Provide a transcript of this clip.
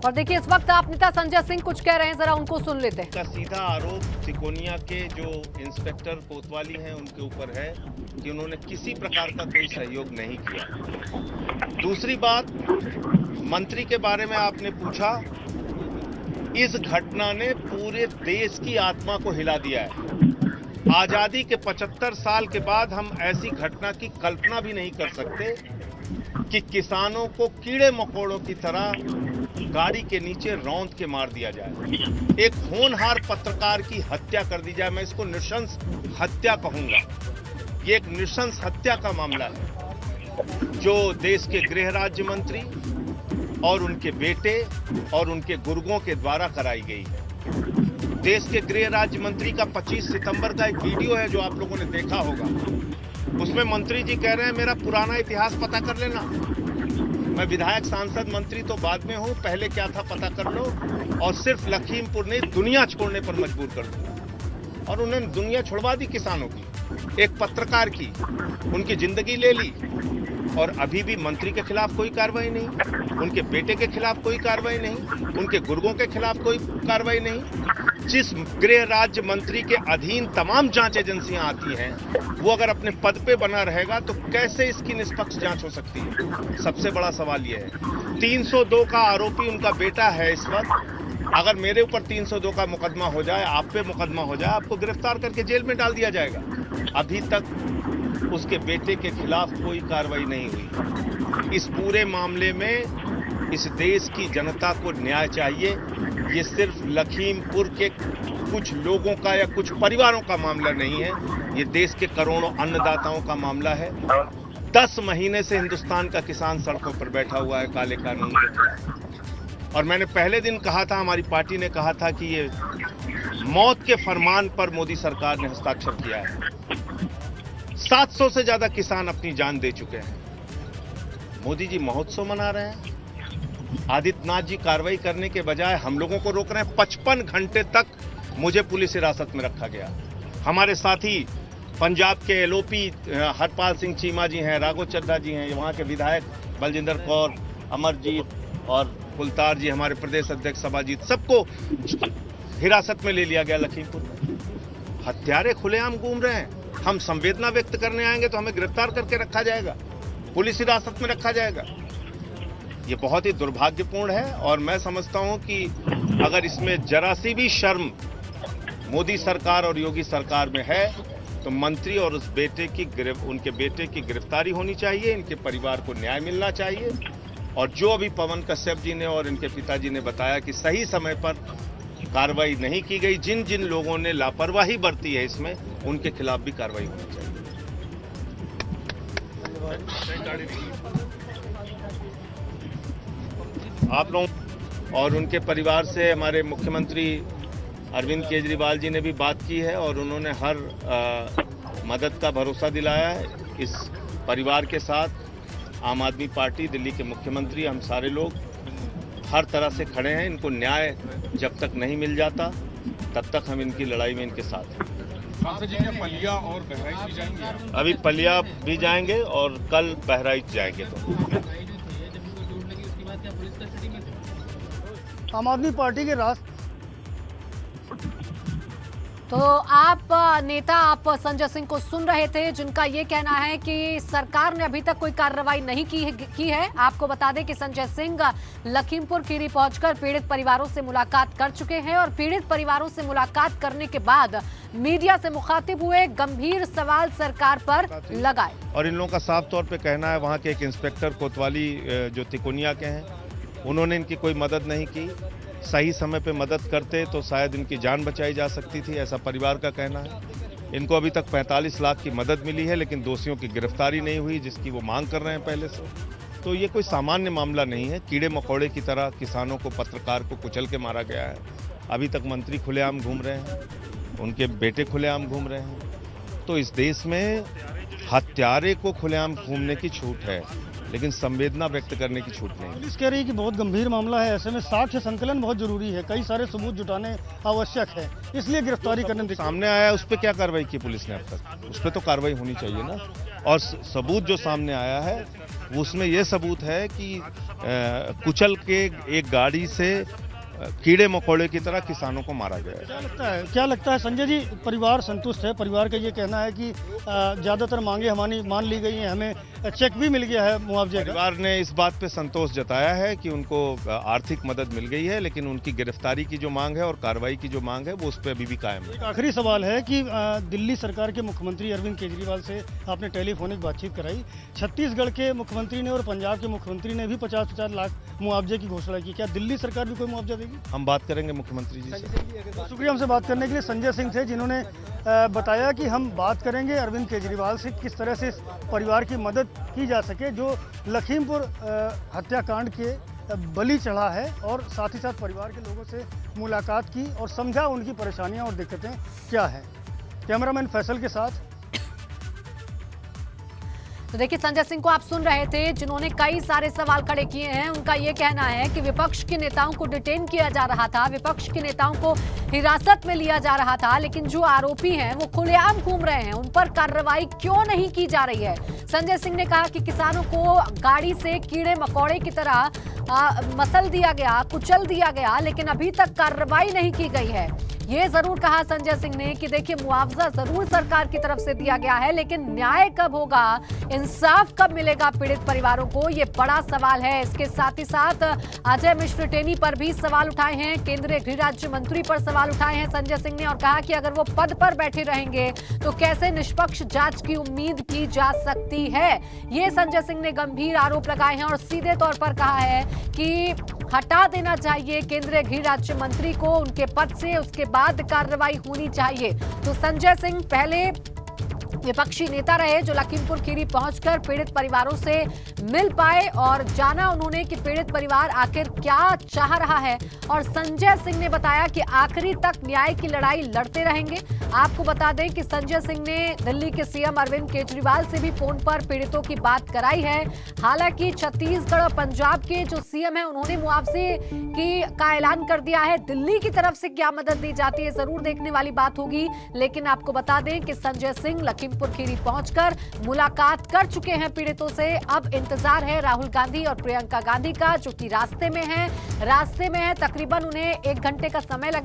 और देखिए इस वक्त आप नेता संजय सिंह कुछ कह रहे हैं, जरा उनको सुन लेते हैं। का सीधा आरोप तिकोनिया के जो इंस्पेक्टर कोतवाली हैं उनके ऊपर है कि उन्होंने किसी प्रकार का कोई सहयोग नहीं किया। दूसरी बात, मंत्री के बारे में आपने पूछा, इस घटना ने पूरे देश की आत्मा को हिला दिया है। आजादी के 75 साल के बाद हम ऐसी घटना की कल्पना भी नहीं कर सकते कि किसानों को कीड़े मकोड़ों की तरह गाड़ी के नीचे रौंद के मार दिया जाए, एक होनहार पत्रकार की हत्या कर दी जाए। मैं इसको नृशंस हत्या कहूंगा। ये एक नृशंस हत्या का मामला है जो देश के गृह राज्य मंत्री और उनके बेटे और उनके गुर्गों के द्वारा कराई गई है। देश के गृह राज्य मंत्री का 25 सितंबर का एक वीडियो है जो आप लोगों ने देखा होगा। उसमें मंत्री जी कह रहे हैं मेरा पुराना इतिहास पता कर लेना, मैं विधायक सांसद मंत्री तो बाद में हूं, पहले क्या था पता कर लो, और सिर्फ लखीमपुर ने दुनिया छोड़ने पर मजबूर कर दिया। और उन्होंने दुनिया छुड़वा दी किसानों की, एक पत्रकार की, उनकी जिंदगी ले ली। और अभी भी मंत्री के खिलाफ कोई कार्रवाई नहीं, उनके बेटे के खिलाफ कोई कार्रवाई नहीं, उनके गुर्गों के खिलाफ कोई कार्रवाई नहीं। जिस गृह राज्य मंत्री के अधीन तमाम जांच एजेंसियां आती हैं, वो अगर अपने पद पे बना रहेगा तो कैसे इसकी निष्पक्ष जांच हो सकती है? सबसे बड़ा सवाल यह है। 302 का आरोपी उनका बेटा है इस वक्त। अगर मेरे ऊपर 302 का मुकदमा हो जाए, आप पे मुकदमा हो जाए, आपको गिरफ्तार करके जेल में डाल दिया जाएगा। अभी तक उसके बेटे के खिलाफ कोई कार्रवाई नहीं हुई। इस पूरे मामले में इस देश की जनता को न्याय चाहिए। ये सिर्फ लखीमपुर के कुछ लोगों का या कुछ परिवारों का मामला नहीं है, ये देश के करोड़ों अन्नदाताओं का मामला है। 10 महीने से हिंदुस्तान का किसान सड़कों पर बैठा हुआ है काले कानून के खिलाफ। और मैंने पहले दिन कहा था, हमारी पार्टी ने कहा था कि ये मौत के फरमान पर मोदी सरकार ने हस्ताक्षर किया है। 700 से ज्यादा किसान अपनी जान दे चुके हैं। मोदी जी महोत्सव मना रहे हैं, आदित्यनाथ जी कार्रवाई करने के बजाय हम लोगों को रोक रहे हैं। 55 घंटे तक मुझे पुलिस हिरासत में रखा गया। हमारे साथी पंजाब के एलओपी हरपाल सिंह चीमा जी हैं, राघव चड्ढा जी हैं, वहाँ के विधायक बलजिंदर कौर, अमरजीत और कुलतार जी, हमारे प्रदेश अध्यक्ष सभाजीत, सबको हिरासत में ले लिया गया लखीमपुर में। हत्यारे खुलेआम घूम रहे हैं। हम संवेदना व्यक्त करने आएंगे तो हमें गिरफ्तार करके रखा जाएगा, पुलिस हिरासत में रखा जाएगा। ये बहुत ही दुर्भाग्यपूर्ण है। और मैं समझता हूं कि अगर इसमें जरा सी भी शर्म मोदी सरकार और योगी सरकार में है तो मंत्री और उस बेटे की उनके बेटे की गिरफ्तारी होनी चाहिए, इनके परिवार को न्याय मिलना चाहिए। और जो अभी पवन कश्यप जी ने और इनके पिताजी ने बताया कि सही समय पर कार्रवाई नहीं की गई, जिन जिन लोगों ने लापरवाही बरती है इसमें, उनके खिलाफ भी कार्रवाई होनी चाहिए। आप लोग और उनके परिवार से हमारे मुख्यमंत्री अरविंद केजरीवाल जी ने भी बात की है और उन्होंने हर मदद का भरोसा दिलाया है। इस परिवार के साथ आम आदमी पार्टी, दिल्ली के मुख्यमंत्री, हम सारे लोग हर तरह से खड़े हैं। इनको न्याय जब तक नहीं मिल जाता तब तक हम इनकी लड़ाई में इनके साथ हैं। पलिया और बहराइच भी जाएंगे? अभी पलिया भी जाएंगे और कल बहराइच जाएंगे। तो आम आदमी पार्टी के राष्ट्र तो आप नेता आप संजय सिंह को सुन रहे थे, जिनका ये कहना है कि सरकार ने अभी तक कोई कार्रवाई नहीं की है। आपको बता दें कि संजय सिंह लखीमपुर खीरी पहुंचकर पीड़ित परिवारों से मुलाकात कर चुके हैं और पीड़ित परिवारों से मुलाकात करने के बाद मीडिया से मुखातिब हुए, गंभीर सवाल सरकार पर लगाए। और इन लोगों का साफ तौर पे कहना है, वहाँ के एक इंस्पेक्टर कोतवाली जो तिकोनिया के हैं, उन्होंने इनकी कोई मदद नहीं की। सही समय पे मदद करते तो शायद इनकी जान बचाई जा सकती थी, ऐसा परिवार का कहना है। इनको अभी तक 45 लाख की मदद मिली है, लेकिन दोषियों की गिरफ्तारी नहीं हुई, जिसकी वो मांग कर रहे हैं पहले से। तो ये कोई सामान्य मामला नहीं है। कीड़े मकोड़े की तरह किसानों को, पत्रकार को कुचल के मारा गया है। अभी तक मंत्री खुलेआम घूम रहे हैं, उनके बेटे खुलेआम घूम रहे हैं। तो इस देश में हत्यारे को खुलेआम घूमने की छूट है, लेकिन संवेदना व्यक्त करने की छूट नहीं। पुलिस कह रही है कि बहुत गंभीर मामला है, ऐसे में साक्ष्य संकलन बहुत जरूरी है, कई सारे सबूत जुटाने आवश्यक है, इसलिए गिरफ्तारी करने सामने आया है। उस पर क्या कार्रवाई की पुलिस ने अब तक? उस पर तो कार्रवाई होनी चाहिए ना। और सबूत जो सामने आया है उसमें यह सबूत है कि कुचल के एक गाड़ी से कीड़े मकोड़े की तरह किसानों को मारा गया है। क्या लगता है संजय जी, परिवार संतुष्ट है? परिवार का ये कहना है कि ज़्यादातर मांगे हमारी मान ली गई हैं, हमें चेक भी मिल गया है मुआवजे का। परिवार ने इस बात पे संतोष जताया है कि उनको आर्थिक मदद मिल गई है, लेकिन उनकी गिरफ्तारी की जो मांग है और कार्रवाई की जो मांग है वो उस पर अभी भी कायम है। एक आखिरी सवाल है कि दिल्ली सरकार के मुख्यमंत्री अरविंद केजरीवाल से आपने टेलीफोनिक बातचीत कराई। छत्तीसगढ़ के मुख्यमंत्री ने और पंजाब के मुख्यमंत्री ने भी 50-50 लाख मुआवजे की घोषणा की। क्या दिल्ली सरकार भी कोई मुआवजा देगी? हम बात करेंगे मुख्यमंत्री जी से। शुक्रिया हमसे बात करने के लिए। संजय सिंह थे जिन्होंने बताया कि हम बात करेंगे अरविंद केजरीवाल से किस तरह से इस परिवार की मदद की जा सके जो लखीमपुर हत्याकांड के बलि चढ़ा है, और साथ ही साथ परिवार के लोगों से मुलाकात की और समझा उनकी परेशानियां और दिक्कतें क्या हैं। कैमरामैन फैसल के साथ। तो देखिए, संजय सिंह को आप सुन रहे थे जिन्होंने कई सारे सवाल खड़े किए हैं। उनका ये कहना है कि विपक्ष के नेताओं को डिटेन किया जा रहा था, विपक्ष के नेताओं को हिरासत में लिया जा रहा था, लेकिन जो आरोपी हैं वो खुलेआम घूम रहे हैं, उन पर कार्रवाई क्यों नहीं की जा रही है। संजय सिंह ने कहा कि किसानों को गाड़ी से कीड़े मकोड़े की तरह मसल दिया गया, कुचल दिया गया, लेकिन अभी तक कार्रवाई नहीं की गई है। ये जरूर कहा संजय सिंह ने कि देखिए, मुआवजा जरूर सरकार की तरफ से दिया गया है, लेकिन न्याय कब होगा, इंसाफ कब मिलेगा पीड़ित परिवारों को, ये बड़ा सवाल है। इसके साथ ही साथ अजय मिश्र टेनी पर भी सवाल उठाए हैं, केंद्रीय गृह राज्य मंत्री पर सवाल उठाए हैं संजय सिंह ने, और कहा कि अगर वो पद पर बैठे रहेंगे तो कैसे निष्पक्ष जांच की उम्मीद की जा सकती है। ये संजय सिंह ने गंभीर आरोप लगाए हैं और सीधे तौर पर कहा है कि हटा देना चाहिए केंद्रीय गृह राज्य मंत्री को उनके पद से, उसके बाद कार्रवाई होनी चाहिए। तो संजय सिंह पहले विपक्षी नेता रहे जो लखीमपुर खीरी पहुंचकर पीड़ित परिवारों से मिल पाए और जाना उन्होंने कि पीड़ित परिवार आखिर क्या चाह रहा है। और संजय सिंह ने बताया कि आखिरी तक न्याय की लड़ाई लड़ते रहेंगे। आपको बता दें कि संजय सिंह ने दिल्ली के सीएम अरविंद केजरीवाल से भी फोन पर पीड़ितों की बात कराई है। हालांकि छत्तीसगढ़ और पंजाब के जो सीएम हैं उन्होंने मुआवजे का ऐलान कर दिया है। दिल्ली की तरफ से क्या मदद दी जाती है जरूर देखने वाली बात होगी, लेकिन आपको बता दें कि संजय सिंह लखीमपुर खीरी पहुंचकर मुलाकात कर चुके हैं पीड़ितों से। अब इंतजार है राहुल गांधी और प्रियंका गांधी का, जो कि रास्ते में है। तकरीबन उन्हें 1 घंटे का समय लगेगा।